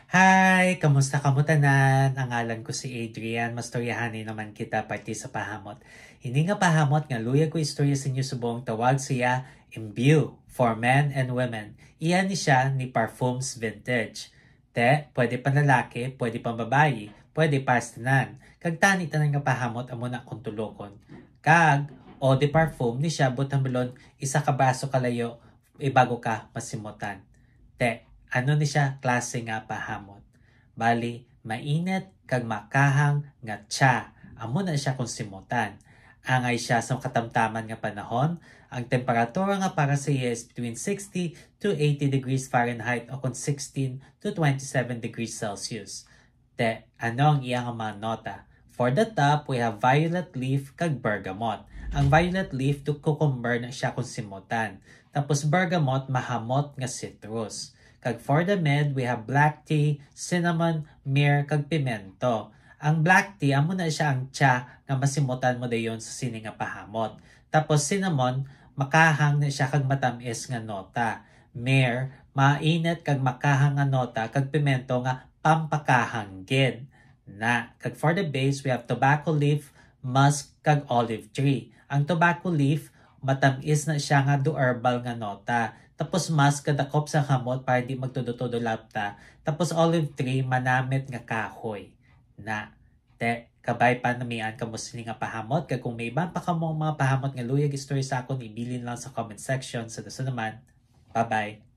Hi! Kamusta ka mo tanan? Ang ngalan ko si Adrian. Mastoryahanin naman kita parte sa pahamot. Hindi nga pahamot nga luya ko istorya sa inyo subong tawag siya Imbue for Men and Women. Iyan ni siya ni Parfums Vintage. Te, pwede pa lalaki, pwede pa babayi, pwede pa tanan. Kag tani tanan nga pahamot amo na kung tulokon. Kag, o de parfum ni siya butang bilon isa ka baso kalayo ibago ka masimutan. Te, ano ni siya klase nga pahamot. Bali, mainit kag makahang nga tsa. Amo na siya kung simutan. Angay siya sa katamtaman nga panahon. Ang temperatura nga para sa iya is between 60 to 80 degrees Fahrenheit o kung 16 to 27 degrees Celsius. Te, ano ang iyang mga nota? For the top, we have violet leaf kag bergamot. Ang violet leaf to cucumber na siya kung simutan. Tapos bergamot, mahamot nga citrus. Kag for the mid, we have black tea, cinnamon, myrrh, kag pimento. Ang black tea, amo na siya ang tsa nga masimutan mo dayon sa sini nga pahamot. Tapos cinnamon, makahang na siya kag matamis nga nota. Myrrh, mainit kag makahang nga nota, kag pimento nga pampakahanggid. Na, kag for the base, we have tobacco leaf, musk, kag olive tree. Ang tobacco leaf, matamis na siya nga do herbal nga nota. Tapos mas kadakop sa hamot para di magtudo-tudo lapta. Tapos olive tree manamit nga kahoy. Na, te, kabay pa namian ka mo sini nga pahamot. Kag kung may iban pa ka mga pahamot nga luyag story sa akon, ibilin lang sa comment section. Sa naman, bye-bye.